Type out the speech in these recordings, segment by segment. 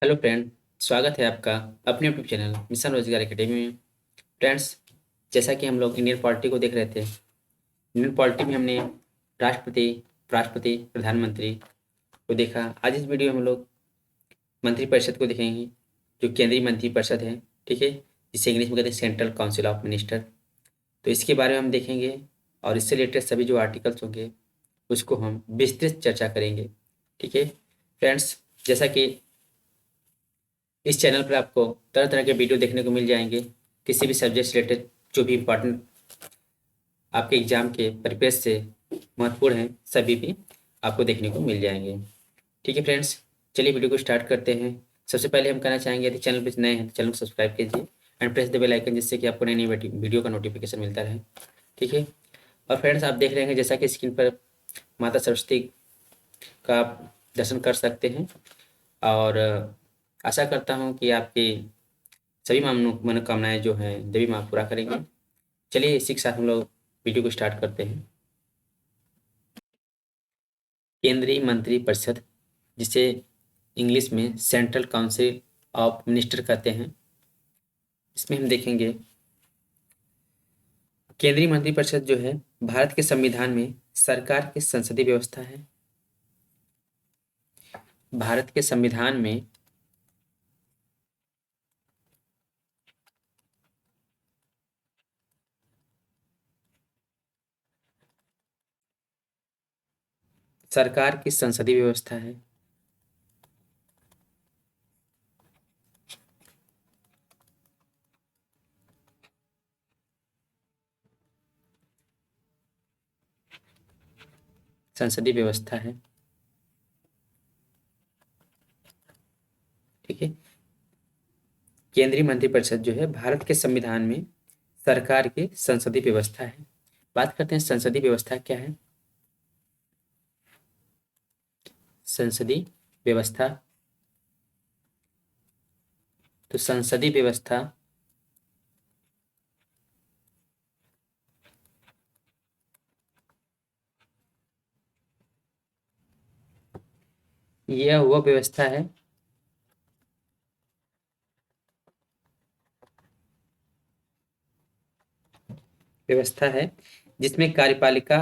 Hello friend. स्वागत है आपका अपने यूट्यूब चैनल मिशन रोजगार एकेडमी में। फ्रेंड्स, जैसा कि हम लोग इंडियन पॉलिटी को देख रहे थे, इंडियन पॉलिटी में हमने राष्ट्रपति, उपराष्ट्रपति, प्रधानमंत्री को देखा। आज इस वीडियो में हम लोग मंत्रिपरिषद को देखेंगे, जो केंद्रीय मंत्रिपरिषद है। ठीक है, जिसे इंग्लिश में कहते हैं सेंट्रल काउंसिल ऑफ मिनिस्टर। तो इसके बारे में हम देखेंगे और इससे रिलेटेड सभी जो आर्टिकल्स होंगे उसको हम विस्तृत चर्चा करेंगे। ठीक है फ्रेंड्स, जैसा कि इस चैनल पर आपको तरह तरह के वीडियो देखने को मिल जाएंगे, किसी भी सब्जेक्ट से रिलेटेड जो भी इम्पोर्टेंट आपके एग्जाम के परिपेक्ष से महत्वपूर्ण हैं, सभी भी आपको देखने को मिल जाएंगे। ठीक है फ्रेंड्स, चलिए वीडियो को स्टार्ट करते हैं। सबसे पहले हम कहना चाहेंगे, यदि चैनल पर नए हैं तो चैनल को सब्सक्राइब कीजिए and press the bell icon, जिससे कि आपको नई नई वीडियो का नोटिफिकेशन मिलता रहे। ठीक है, और फ्रेंड्स आप देख रहे हैं जैसा कि स्क्रीन पर माता सरस्वती का आप दर्शन कर सकते हैं और आशा करता हूँ कि आपकी सभी मनोकामनाएं जो हैं देवी माँ पूरा करेंगे। चलिए इसी के साथ हम लोग वीडियो को स्टार्ट करते हैं। केंद्रीय मंत्रिपरिषद, जिसे इंग्लिश में सेंट्रल काउंसिल ऑफ मिनिस्टर कहते हैं, इसमें हम देखेंगे केंद्रीय मंत्रिपरिषद जो है भारत के संविधान में सरकार की संसदीय व्यवस्था है। भारत के संविधान में सरकार की संसदीय व्यवस्था है। संसदीय व्यवस्था है। ठीक है, केंद्रीय मंत्रिपरिषद जो है भारत के संविधान में सरकार की संसदीय व्यवस्था है। बात करते हैं संसदीय व्यवस्था क्या है। संसदीय व्यवस्था, तो संसदीय व्यवस्था यह वह व्यवस्था है जिसमें कार्यपालिका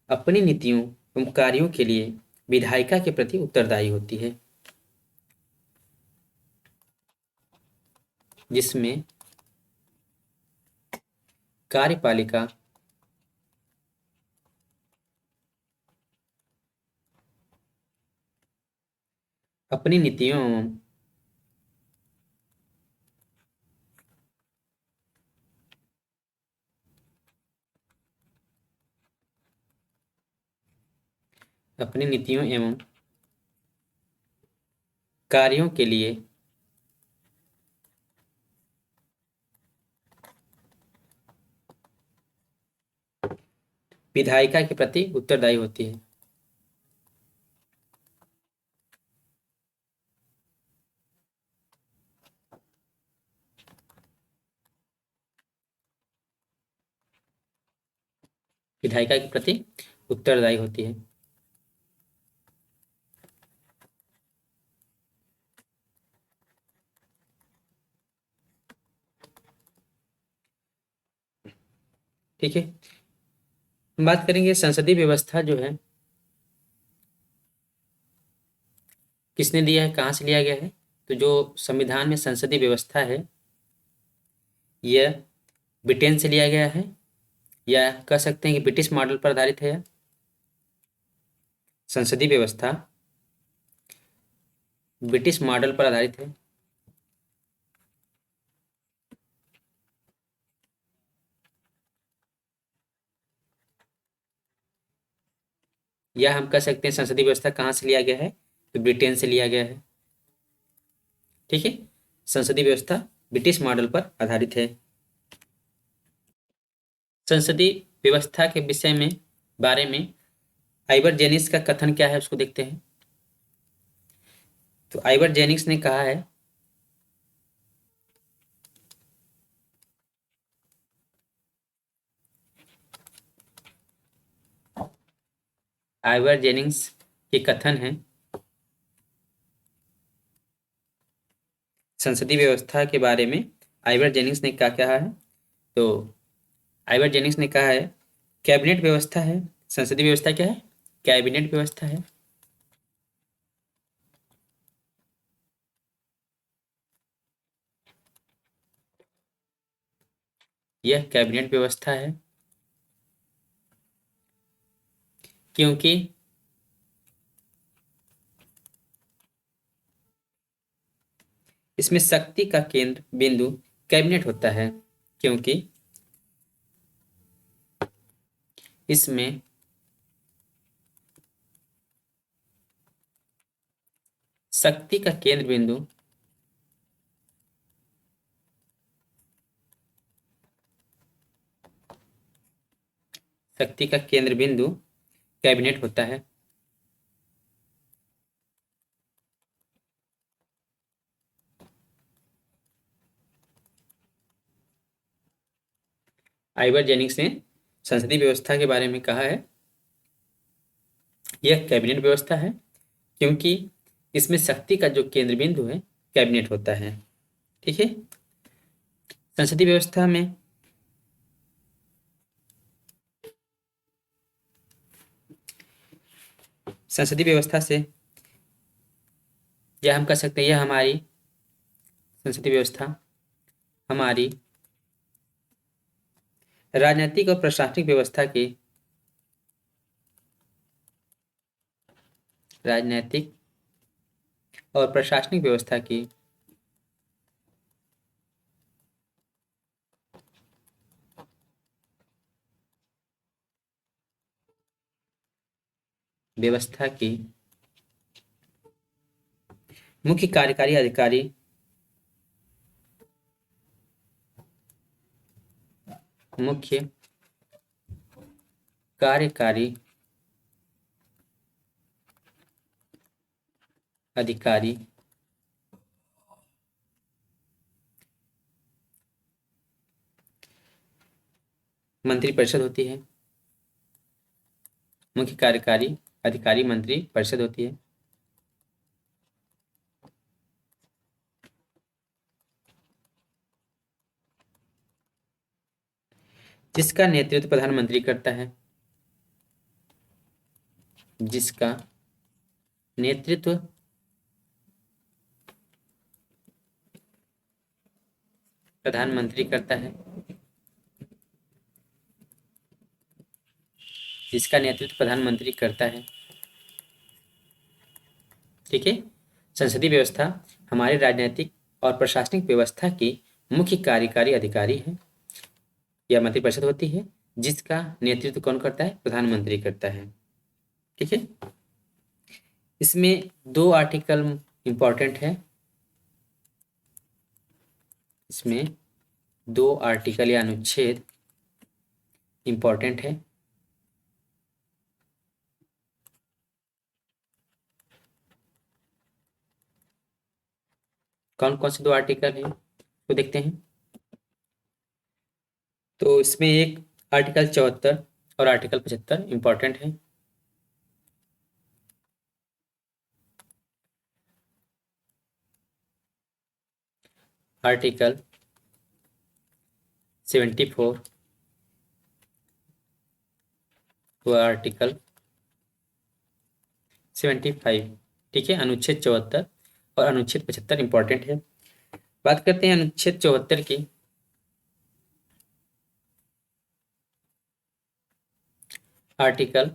अपनी नीतियों एवं कार्यों के लिए विधायिका के प्रति उत्तरदायी होती है। जिसमें कार्यपालिका अपनी नीतियों एवं अपनी नीतियों एवं कार्यों के लिए विधायिका के प्रति उत्तरदायी होती है। विधायिका के प्रति उत्तरदायी होती है। ठीक है, हम बात करेंगे संसदीय व्यवस्था जो है किसने दिया है, कहाँ से लिया गया है। तो जो संविधान में संसदीय व्यवस्था है यह ब्रिटेन से लिया गया है, या कह सकते हैं कि ब्रिटिश मॉडल पर आधारित है। संसदीय व्यवस्था ब्रिटिश मॉडल पर आधारित है। या हम कह सकते हैं संसदीय व्यवस्था कहाँ से लिया गया है, तो ब्रिटेन से लिया गया है। ठीक है, संसदीय व्यवस्था ब्रिटिश मॉडल पर आधारित है। संसदीय व्यवस्था के विषय में बारे में आइवर जेनिस का कथन क्या है उसको देखते हैं। तो आइवर जेनिस ने कहा है, आइवर जेनिस के कथन है संसदीय व्यवस्था के बारे में आइवर जेनिंग्स ने क्या कहा है? तो आइवर जेनिंग्स ने कहा है कैबिनेट व्यवस्था है। संसदीय व्यवस्था क्या है? कैबिनेट व्यवस्था है। यह कैबिनेट व्यवस्था है क्योंकि इसमें शक्ति का केंद्र बिंदु कैबिनेट होता है। क्योंकि इसमें शक्ति का केंद्र बिंदु शक्ति का केंद्र बिंदु कैबिनेट होता है। आइवर जेनिंग्स ने संसदीय व्यवस्था के बारे में कहा है यह कैबिनेट व्यवस्था है क्योंकि इसमें शक्ति का जो केंद्र बिंदु है कैबिनेट होता है। ठीक है। संसदीय व्यवस्था में संसदीय व्यवस्था से यह हम कह सकते हैं यह हमारी संसदीय व्यवस्था हमारी राजनीतिक और प्रशासनिक व्यवस्था की राजनीतिक और प्रशासनिक व्यवस्था की व्यवस्था की मुख्य कार्यकारी अधिकारी मुख्य कार्यकारी अधिकारी मंत्रिपरिषद होती है। मुख्य कार्यकारी अधिकारी मंत्री परिषद होती है। जिसका नेतृत्व प्रधानमंत्री करता है। जिसका नेतृत्व प्रधानमंत्री करता है। जिसका नेतृत्व प्रधानमंत्री करता है। ठीक है। संसदीय व्यवस्था हमारी राजनीतिक और प्रशासनिक व्यवस्था की मुख्य कार्यकारी अधिकारी है या मंत्रिपरिषद होती है जिसका नेतृत्व कौन करता है? प्रधानमंत्री करता है। ठीक है। इसमें 2 आर्टिकल इंपॉर्टेंट है। इसमें 2 आर्टिकल या अनुच्छेद इंपॉर्टेंट है। कौन कौन से 2 आर्टिकल हैं तो देखते हैं। तो इसमें एक आर्टिकल 74 और आर्टिकल 75 इंपॉर्टेंट है। आर्टिकल 74 व आर्टिकल 75। ठीक है। अनुच्छेद 74 और अनुच्छेद 75 इंपॉर्टेंट है। बात करते हैं अनुच्छेद 74 की। आर्टिकल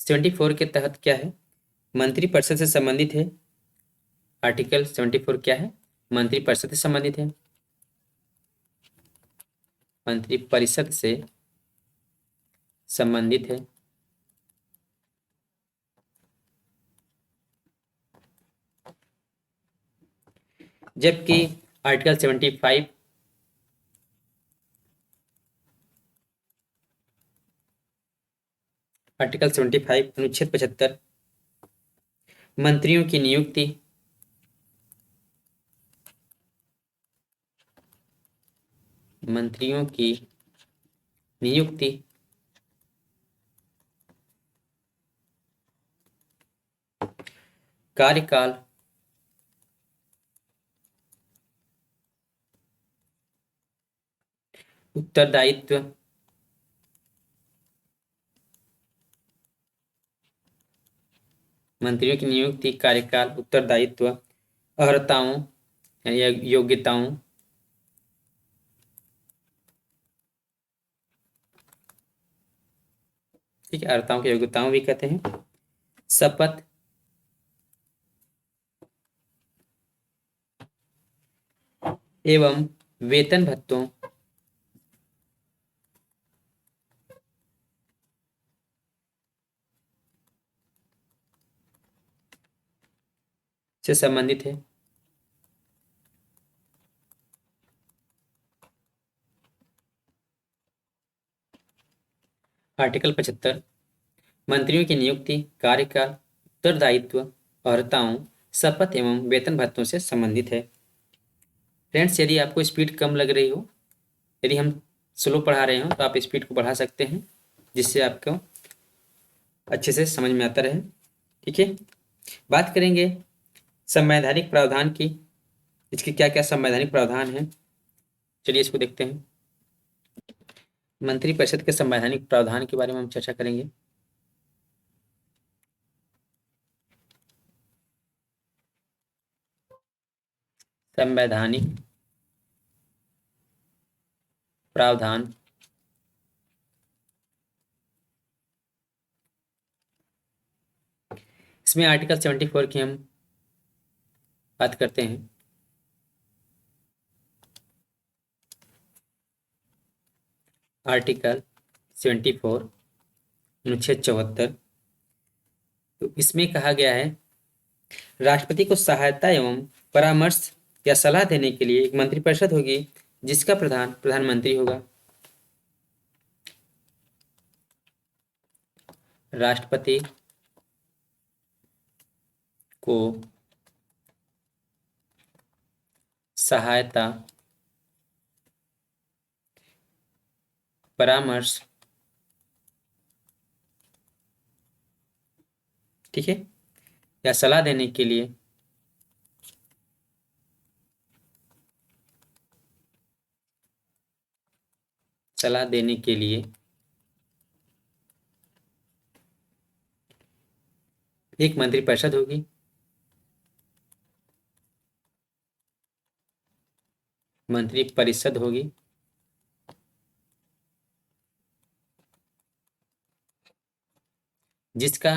74 के तहत क्या है? मंत्रिपरिषद से संबंधित है। आर्टिकल 74 क्या है? मंत्रिपरिषद से संबंधित है। मंत्रिपरिषद से संबंधित है। जबकि आर्टिकल 75 अनुच्छेद 75 मंत्रियों की नियुक्ति मंत्रियों की नियुक्ति कार्यकाल उत्तरदायित्व मंत्रियों की नियुक्ति, कार्यकाल, उत्तरदायित्व, अर्हताओं या योग्यताओं, ठीक है, अर्हताओं की योग्यताओं भी कहते हैं, शपथ एवं वेतन भत्तों से संबंधित है। आर्टिकल 75 मंत्रियों की नियुक्ति, कार्यकाल, उत्तरदायित्व, अर्हताओं, शपथ एवं वेतन भत्तों से संबंधित है। फ्रेंड्स, यदि आपको स्पीड कम लग रही हो, यदि हम स्लो पढ़ा रहे हो तो आप स्पीड को बढ़ा सकते हैं, जिससे आपको अच्छे से समझ में आता रहे। ठीक है, बात करेंगे संवैधानिक प्रावधान की, इसके क्या क्या संवैधानिक प्रावधान है, चलिए इसको देखते हैं। मंत्रिपरिषद के संवैधानिक प्रावधान के बारे में हम चर्चा करेंगे। संवैधानिक प्रावधान इसमें आर्टिकल 74 की हम बात करते हैं। आर्टिकल 74 अनुच्छेद 74, तो इसमें कहा गया है राष्ट्रपति को सहायता एवं परामर्श या सलाह देने के लिए एक मंत्रिपरिषद होगी, जिसका प्रधान प्रधानमंत्री होगा। राष्ट्रपति को सहायता, परामर्श, ठीक है, या सलाह देने के लिए एक मंत्रिपरिषद होगी। मंत्रिपरिषद होगी जिसका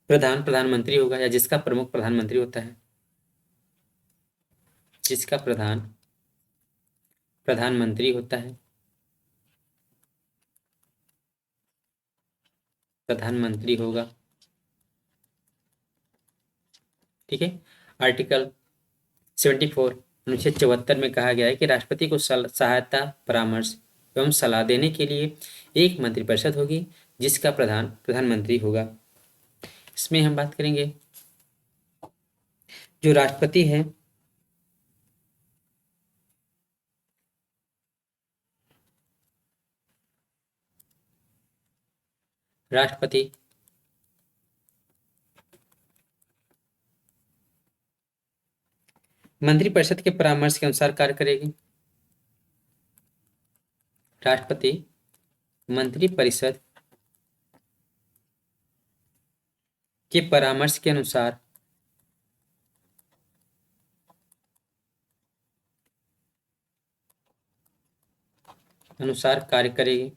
प्रधानमंत्री होगा, या जिसका प्रमुख प्रधानमंत्री होता है, जिसका प्रधानमंत्री होता है, प्रधानमंत्री होगा। ठीक है, आर्टिकल 74 अनुच्छेद 74 में कहा गया है कि राष्ट्रपति को सहायता, परामर्श एवं सलाह देने के लिए एक मंत्रिपरिषद होगी, जिसका प्रधानमंत्री होगा। इसमें हम बात करेंगे जो राष्ट्रपति है, राष्ट्रपति मंत्रिपरिषद के परामर्श के अनुसार कार्य करेगी। राष्ट्रपति मंत्रिपरिषद के परामर्श के अनुसार कार्य करेगी।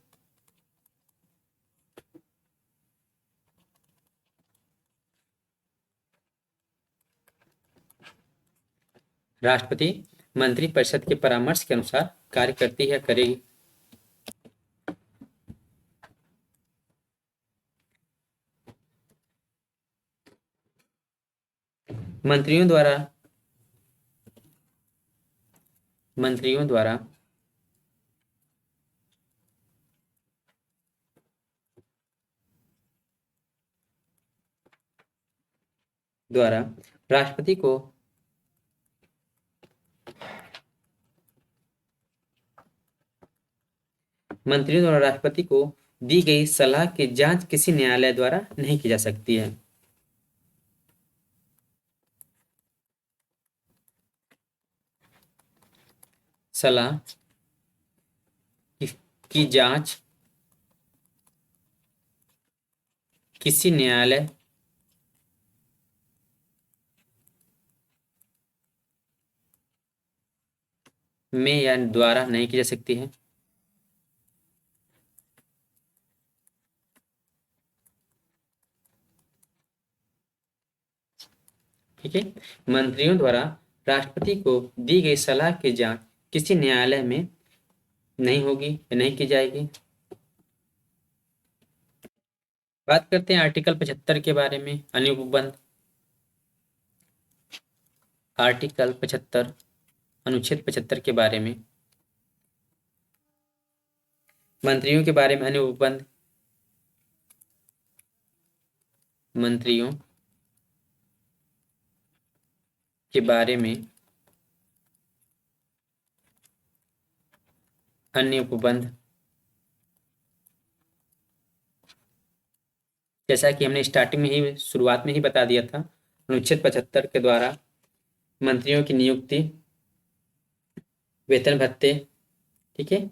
राष्ट्रपति मंत्रिपरिषद के परामर्श के अनुसार कार्य करती है, करेगी। मंत्रियों द्वारा राष्ट्रपति को मंत्रियों द्वारा राष्ट्रपति को दी गई सलाह की जांच किसी न्यायालय द्वारा नहीं की जा सकती है। सलाह की जांच किसी न्यायालय में या द्वारा नहीं की जा सकती है। ठीक है, मंत्रियों द्वारा राष्ट्रपति को दी गई सलाह की जांच किसी न्यायालय में नहीं होगी या नहीं की जाएगी। बात करते हैं आर्टिकल 75 के बारे में, अनुबंध। आर्टिकल 75 अनुच्छेद 75 के बारे में, मंत्रियों के बारे में अनुबंध। मंत्रियों के बारे में अन्य उपबंध। जैसा कि हमने स्टार्टिंग में ही, शुरुआत में ही बता दिया था, अनुच्छेद 75 के द्वारा मंत्रियों की नियुक्ति, वेतन भत्ते, ठीक है,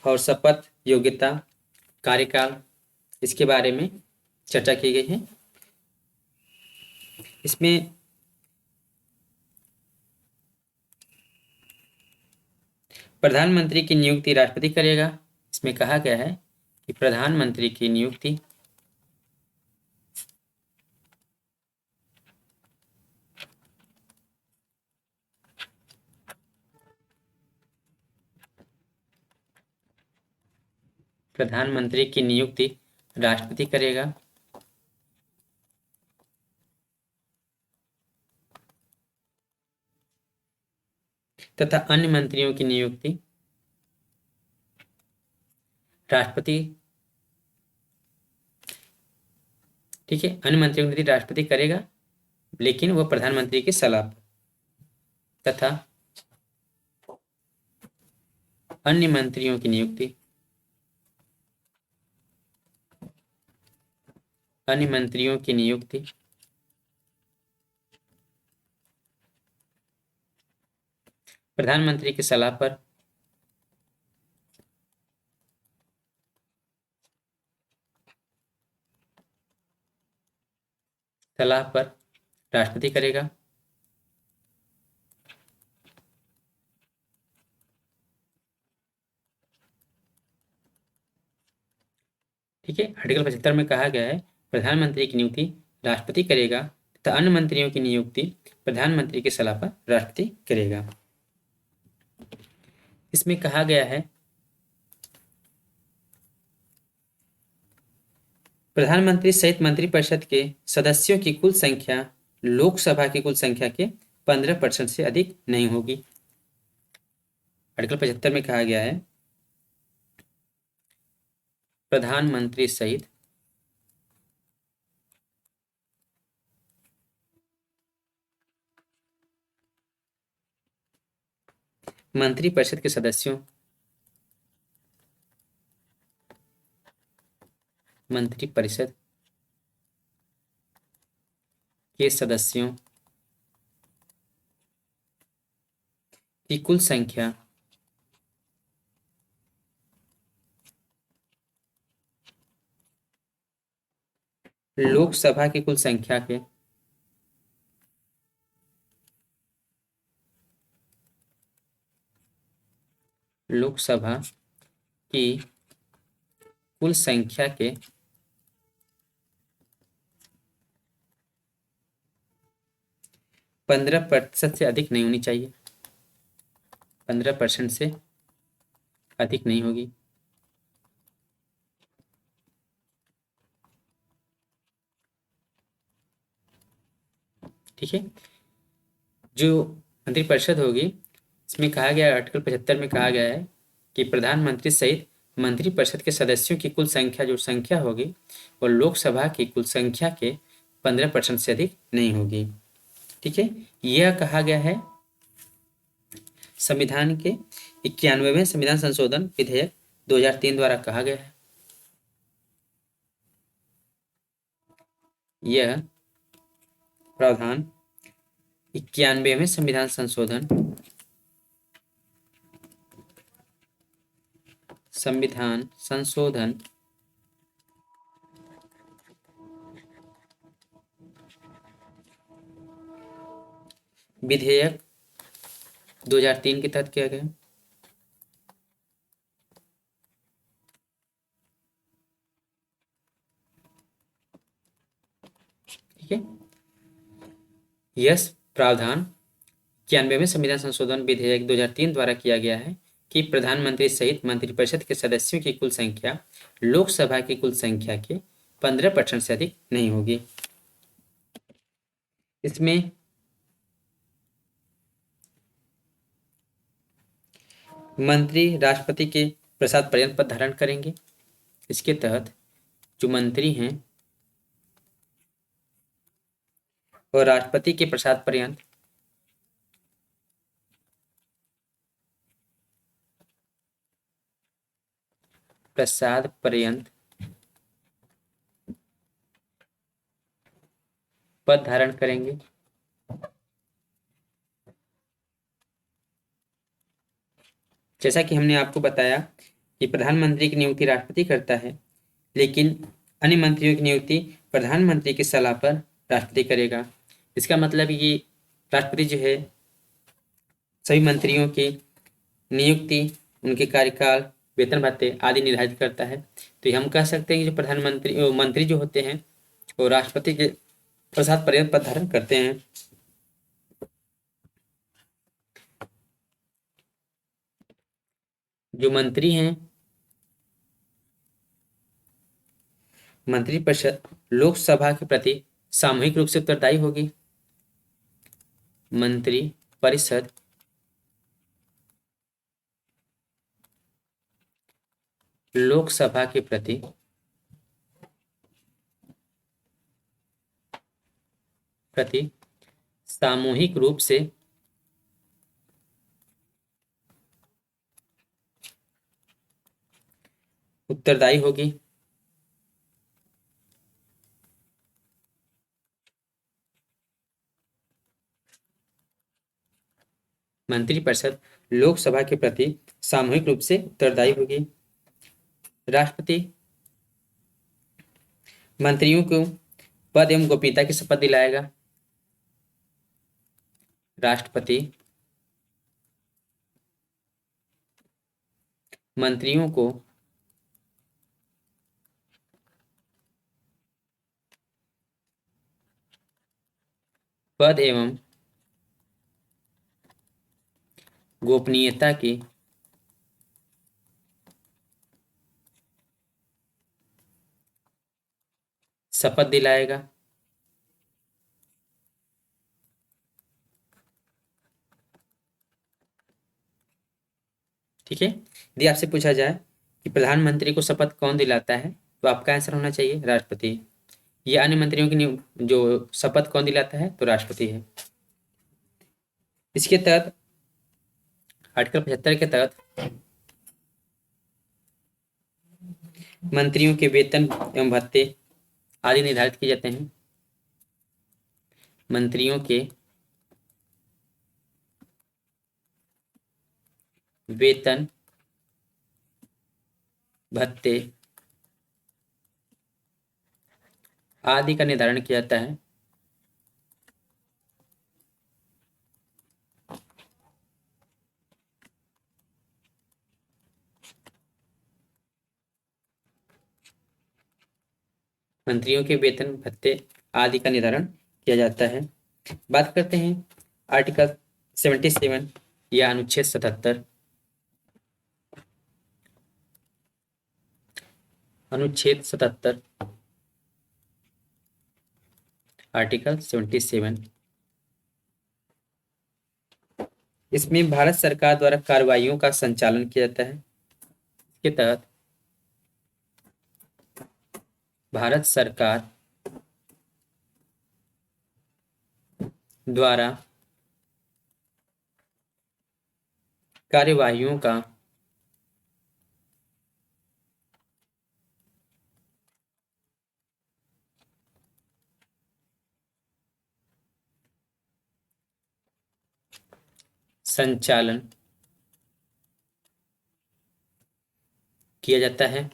और शपथ, योग्यता, कार्यकाल, इसके बारे में चर्चा की गई है। इसमें प्रधानमंत्री की नियुक्ति राष्ट्रपति करेगा। इसमें कहा गया है कि प्रधानमंत्री की नियुक्ति राष्ट्रपति करेगा तथा अन्य मंत्रियों की नियुक्ति राष्ट्रपति, ठीक है, अन्य मंत्रियों की नियुक्ति राष्ट्रपति करेगा, लेकिन वह प्रधानमंत्री की सलाह पर, तथा अन्य मंत्रियों की नियुक्ति प्रधानमंत्री की सलाह पर राष्ट्रपति करेगा। ठीक है, आर्टिकल 75 में कहा गया है प्रधानमंत्री की नियुक्ति राष्ट्रपति करेगा तथा अन्य मंत्रियों की नियुक्ति प्रधानमंत्री की सलाह पर राष्ट्रपति करेगा। इसमें कहा गया है प्रधानमंत्री सहित मंत्रिपरिषद के सदस्यों की कुल संख्या लोकसभा की कुल संख्या के 15% से अधिक नहीं होगी। आर्टिकल 75 में कहा गया है प्रधानमंत्री सहित मंत्रिपरिषद के सदस्यों की कुल संख्या लोकसभा की कुल संख्या के लोकसभा की कुल संख्या के 15% से अधिक नहीं होनी चाहिए। 15% से अधिक नहीं होगी। ठीक है, जो मंत्रिपरिषद होगी, इसमें कहा गया, आर्टिकल 75 में कहा गया है कि प्रधानमंत्री सहित मंत्रिपरिषद के सदस्यों की कुल संख्या जो संख्या होगी वो लोकसभा की कुल संख्या के 15% से अधिक नहीं होगी। ठीक है, यह कहा गया है संविधान के 91वें संविधान संशोधन विधेयक 2003 द्वारा कहा गया है। यह प्रावधान 91वें संविधान संशोधन विधेयक 2003 के तहत किया गया। ठीक है, यह प्रावधान 91वें संविधान संशोधन विधेयक 2003 द्वारा किया गया है कि प्रधानमंत्री सहित मंत्रिपरिषद के सदस्यों की कुल संख्या लोकसभा की कुल संख्या के 15% से अधिक नहीं होगी। इसमें मंत्री राष्ट्रपति के प्रसाद पर्यंत पद धारण करेंगे। इसके तहत जो मंत्री हैं और राष्ट्रपति के प्रसाद पर्यंत पद धारण करेंगे। जैसा कि हमने आपको बताया कि प्रधानमंत्री की नियुक्ति राष्ट्रपति करता है, लेकिन अन्य मंत्रियों की नियुक्ति प्रधानमंत्री की सलाह पर राष्ट्रपति करेगा। इसका मतलब ये राष्ट्रपति जो है सभी मंत्रियों की नियुक्ति, उनके कार्यकाल, वेतन भत्ते आदि निर्धारित करता है। तो हम कह सकते हैं कि जो प्रधानमंत्री मंत्री जो होते हैं वो राष्ट्रपति के प्रसाद पर्यंत पद धारण करते हैं। जो मंत्री हैं, मंत्रिपरिषद लोकसभा के प्रति सामूहिक रूप से उत्तरदायी होगी। मंत्री परिषद लोकसभा के प्रति सामूहिक रूप से उत्तरदायी होगी। मंत्रिपरिषद लोकसभा के प्रति सामूहिक रूप से उत्तरदायी होगी। राष्ट्रपति मंत्रियों को पद एवं गोपनीयता की शपथ दिलाएगा। राष्ट्रपति मंत्रियों को पद एवं गोपनीयता की शपथ दिलाएगा। ठीक है, यदि आपसे पूछा जाए कि प्रधानमंत्री को शपथ कौन दिलाता है तो आपका आंसर होना चाहिए राष्ट्रपति। या अन्य मंत्रियों की जो शपथ कौन दिलाता है तो राष्ट्रपति है। इसके तहत आर्टिकल 75 के तहत मंत्रियों के वेतन एवं भत्ते आदि निर्धारित किए जाते हैं। मंत्रियों के वेतन भत्ते आदि का निर्धारण किया जाता है। मंत्रियों के वेतन भत्ते आदि का निर्धारण किया जाता है। बात करते हैं आर्टिकल 77 या अनुच्छेद 77। अनुच्छेद 77 आर्टिकल 77, इसमें भारत सरकार द्वारा कार्रवाइयों का संचालन किया जाता है। इसके तहत भारत सरकार द्वारा कार्यवाहियों का संचालन किया जाता है।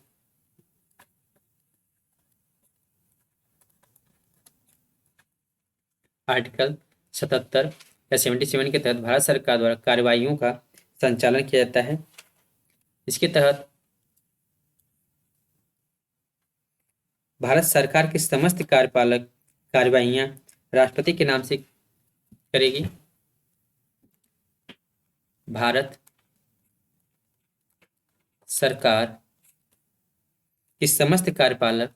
आर्टिकल 77 या 77 के तहत भारत सरकार द्वारा कार्यवाहियों का संचालन किया जाता है। इसके तहत भारत सरकार की समस्त कार्यपालक कार्यवाहियां राष्ट्रपति के नाम से करेगी। भारत सरकार की समस्त कार्यपालक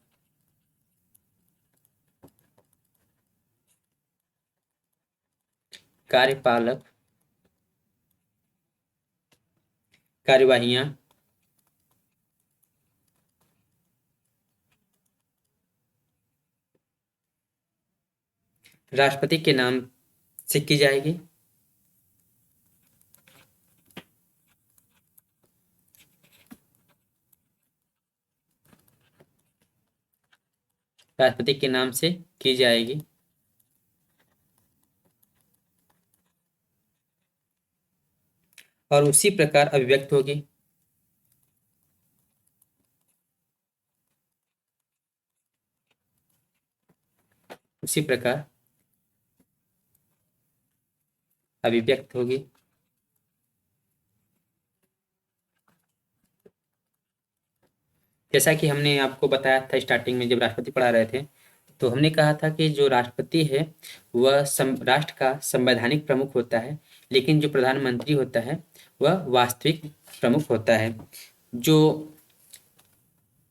कार्यवाहियां राष्ट्रपति के नाम से की जाएगी। राष्ट्रपति के नाम से की जाएगी। और उसी प्रकार अभिव्यक्त होगी। उसी प्रकार अभिव्यक्त होगी। जैसा कि हमने आपको बताया था स्टार्टिंग में जब राष्ट्रपति पढ़ा रहे थे, तो हमने कहा था कि जो राष्ट्रपति है वह राष्ट्र का संवैधानिक प्रमुख होता है, लेकिन जो प्रधानमंत्री होता है वह वास्तविक प्रमुख होता है। जो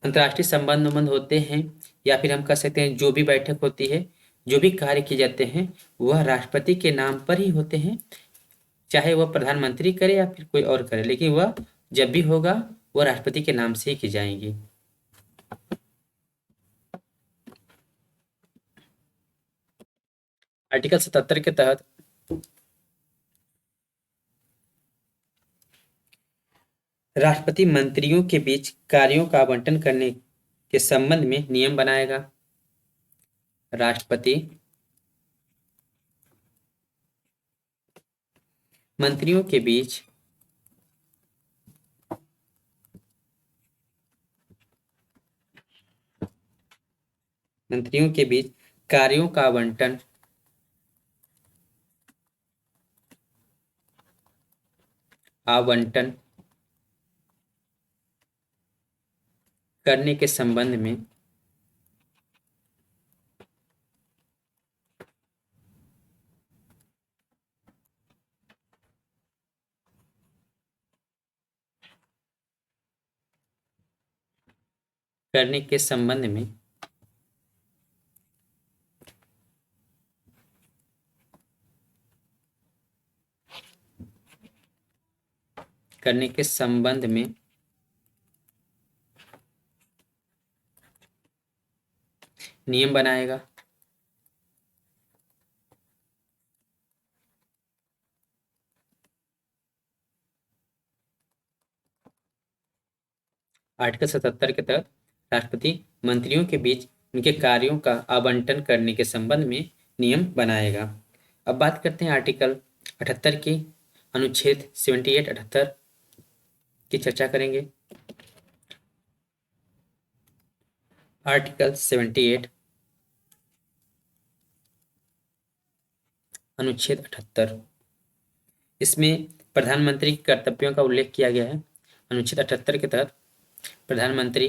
अंतर्राष्ट्रीय संबंध होते हैं या फिर हम कह सकते हैं जो भी बैठक होती है, जो भी कार्य किए जाते हैं, वह राष्ट्रपति के नाम पर ही होते हैं, चाहे वह प्रधानमंत्री करे या फिर कोई और करे, लेकिन वह जब भी होगा वह राष्ट्रपति के नाम से ही की जाएंगी। आर्टिकल 77 के तहत राष्ट्रपति मंत्रियों के बीच कार्यों का आवंटन करने के संबंध में नियम बनाएगा। राष्ट्रपति मंत्रियों के बीच कार्यों का आवंटन करने के संबंध में नियम बनाएगा। आर्टिकल 77 के तहत राष्ट्रपति मंत्रियों के बीच उनके कार्यों का आवंटन करने के संबंध में नियम बनाएगा। अब बात करते हैं आर्टिकल 78 की, अनुच्छेद 78 78 की चर्चा करेंगे। आर्टिकल 78 अनुच्छेद 78, इसमें प्रधानमंत्री के कर्तव्यों का उल्लेख किया गया है। अनुच्छेद 78 के तहत प्रधानमंत्री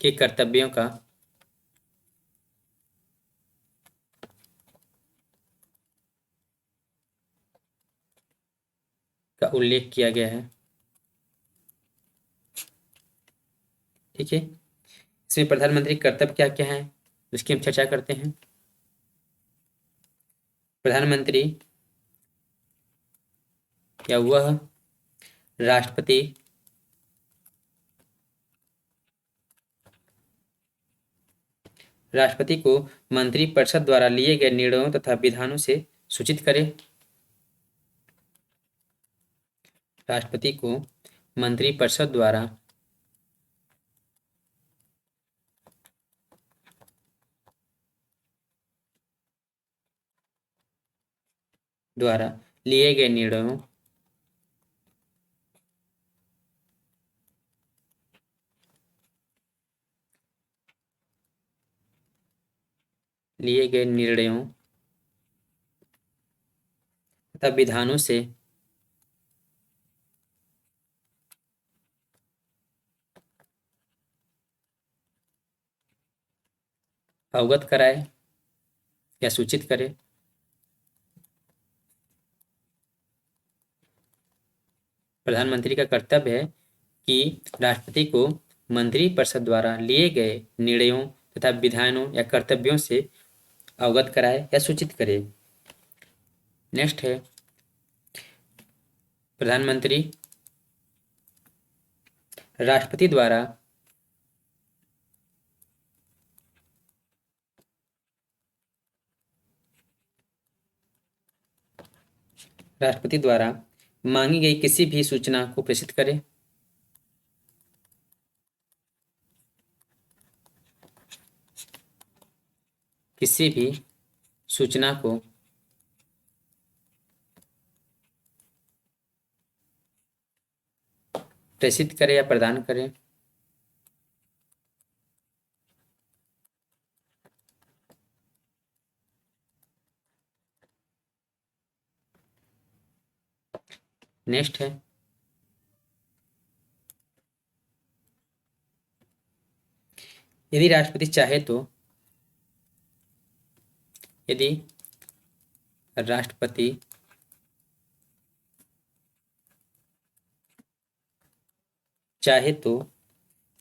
के कर्तव्यों का उल्लेख किया गया है। ठीक है, इसमें प्रधानमंत्री कर्तव्य क्या क्या है उसकी हम चर्चा करते हैं। प्रधानमंत्री या वह राष्ट्रपति राष्ट्रपति को मंत्रिपरिषद द्वारा लिए गए निर्णयों तथा विधानों से सूचित करे। राष्ट्रपति को मंत्रिपरिषद द्वारा लिए गए निर्णयों तथा विधानों से अवगत कराए या सूचित करे। प्रधानमंत्री का कर्तव्य है कि राष्ट्रपति को मंत्रिपरिषद द्वारा लिए गए निर्णयों तथा विधानों या कर्तव्यों से अवगत कराए या सूचित करे। नेक्स्ट है प्रधानमंत्री राष्ट्रपति द्वारा मांगी गई किसी भी सूचना को प्रेषित करे। किसी भी सूचना को प्रेषित करे या प्रदान करे। नेक्स्ट है यदि राष्ट्रपति चाहे तो यदि राष्ट्रपति चाहे तो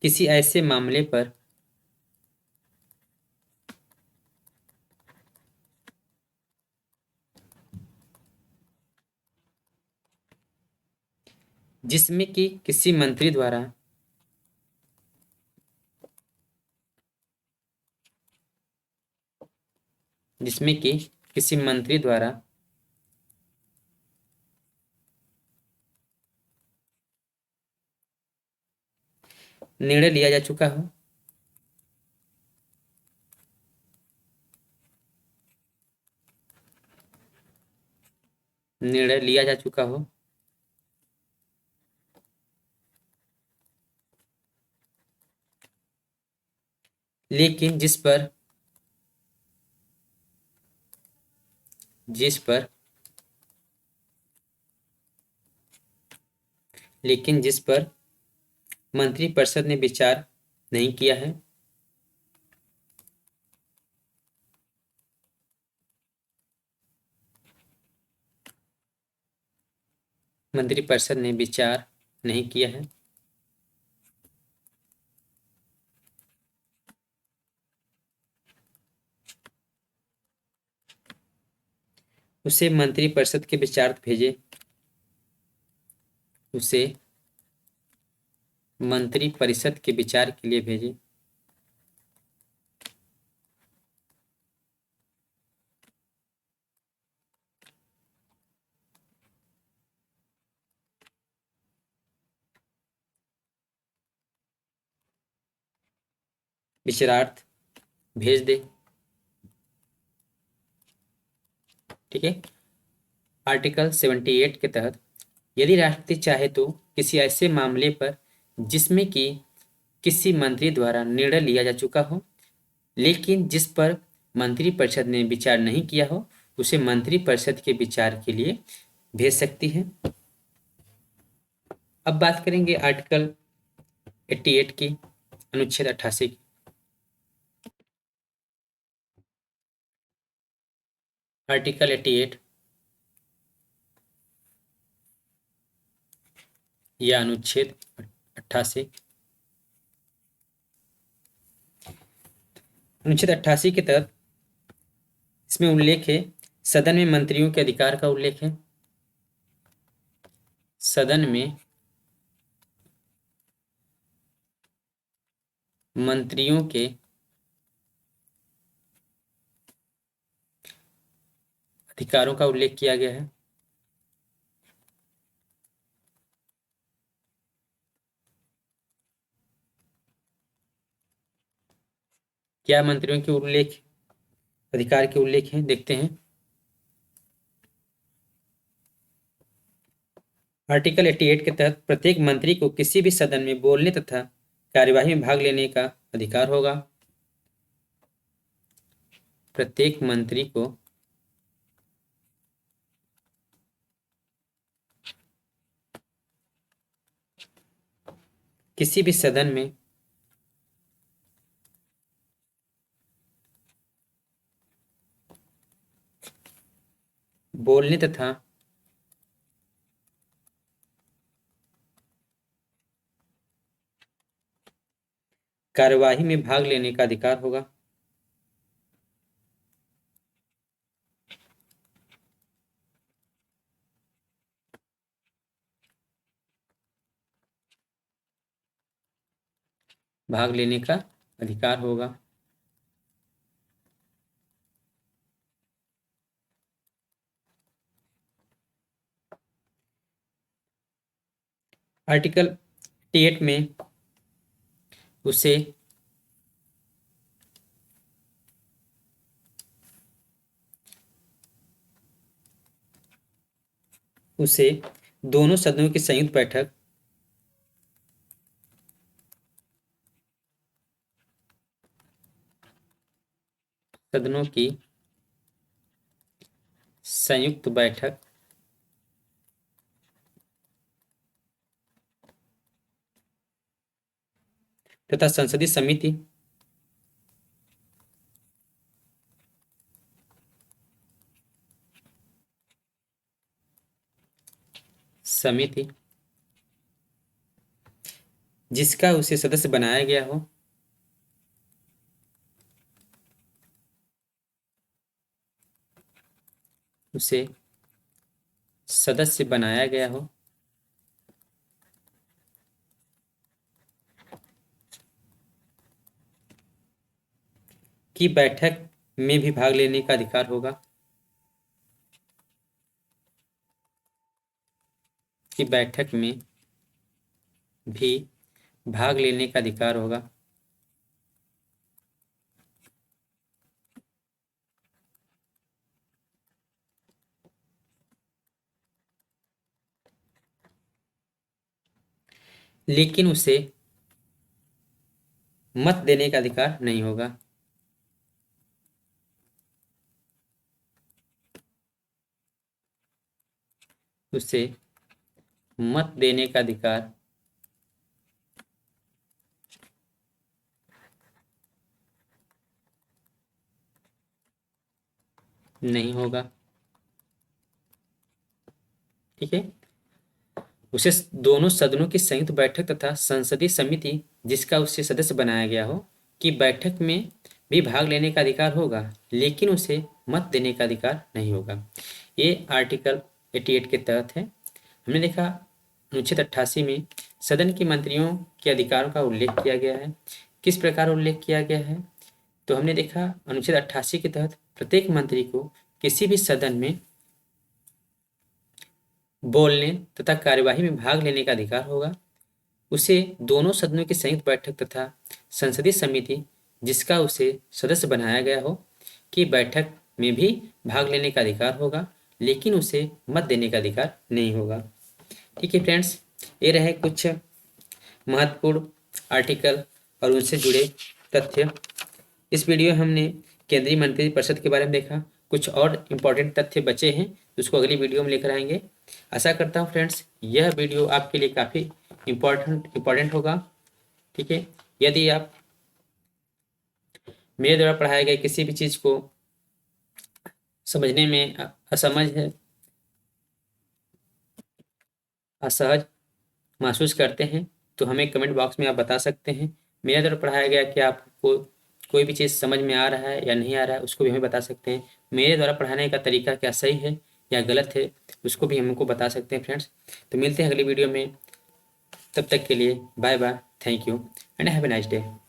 किसी ऐसे मामले पर जिसमें कि किसी मंत्री द्वारा निर्णय लिया जा चुका हो। निर्णय लिया जा चुका हो लेकिन जिस पर मंत्रिपरिषद ने विचार नहीं किया है। मंत्रिपरिषद ने विचार नहीं किया है उसे मंत्रिपरिषद के विचार भेजे। उसे मंत्रिपरिषद के विचार के लिए भेजे। विचारार्थ भेज दे। ठीक है। आर्टिकल 78 के तहत यदि राष्ट्रपति चाहे तो किसी ऐसे मामले पर जिसमें कि किसी मंत्री द्वारा निर्णय लिया जा चुका हो लेकिन जिस पर मंत्रिपरिषद ने विचार नहीं किया हो उसे मंत्रिपरिषद के विचार के लिए भेज सकती है। अब बात करेंगे आर्टिकल 88 की, अनुच्छेद 88 की। आर्टिकल 88 या अनुच्छेद 88। अनुच्छेद 88 के तहत इसमें उल्लेख है सदन में मंत्रियों के अधिकार का उल्लेख है। सदन में मंत्रियों के अधिकारों का उल्लेख किया गया है। क्या मंत्रियों के उल्लेख अधिकार के उल्लेख हैं, देखते हैं। आर्टिकल 88 के तहत प्रत्येक मंत्री को किसी भी सदन में बोलने तथा कार्यवाही में भाग लेने का अधिकार होगा। प्रत्येक मंत्री को किसी भी सदन में बोलने तथा कार्यवाही में भाग लेने का अधिकार होगा। भाग लेने का अधिकार होगा। आर्टिकल 88 में उसे दोनों सदनों की संयुक्त बैठक सदनों की संयुक्त बैठक तथा संसदीय समिति जिसका उसे सदस्य बनाया गया हो, उसे सदस्य बनाया गया हो, की बैठक में भी भाग लेने का अधिकार होगा। की बैठक में भी भाग लेने का अधिकार होगा। लेकिन उसे मत देने का अधिकार नहीं होगा। उसे मत देने का अधिकार नहीं होगा। ठीक है। उसे दोनों सदनों की संयुक्त बैठक तथा संसदीय समिति जिसका उसे सदस्य बनाया गया हो की बैठक में भी भाग लेने का अधिकार होगा, लेकिन उसे मत देने का अधिकार नहीं होगा। ये आर्टिकल 88 के तहत है। हमने देखा अनुच्छेद 88 में सदन के मंत्रियों के अधिकारों का उल्लेख किया गया है। किस प्रकार उल्लेख किया गया है, तो हमने देखा अनुच्छेद 88 के तहत प्रत्येक मंत्री को किसी भी सदन में बोलने तथा कार्यवाही में भाग लेने का अधिकार होगा। उसे दोनों सदनों की संयुक्त बैठक तथा संसदीय समिति जिसका उसे सदस्य बनाया गया हो की बैठक में भी भाग लेने का अधिकार होगा, लेकिन उसे मत देने का अधिकार नहीं होगा। ठीक है फ्रेंड्स, ये रहे कुछ महत्वपूर्ण आर्टिकल और उनसे जुड़े तथ्य। इस वीडियो में हमने केंद्रीय मंत्रिपरिषद के बारे में देखा। कुछ और इम्पोर्टेंट तथ्य बचे हैं, उसको अगली वीडियो में लेकर आएंगे। आशा करता हूँ फ्रेंड्स यह वीडियो आपके लिए काफ़ी इम्पोर्टेंट होगा। ठीक है। यदि आप मेरे द्वारा पढ़ाए गए किसी भी चीज़ को समझने में असहज महसूस करते हैं तो हमें कमेंट बॉक्स में आप बता सकते हैं। मेरे द्वारा पढ़ाया गया कि आपको कोई भी चीज़ समझ में आ रहा है या नहीं आ रहा है उसको भी हमें बता सकते हैं। मेरे द्वारा पढ़ाने का तरीका क्या सही है या गलत है उसको भी हमको बता सकते हैं फ्रेंड्स। तो मिलते हैं अगली वीडियो में, तब तक के लिए bye bye, thank you and have a nice day.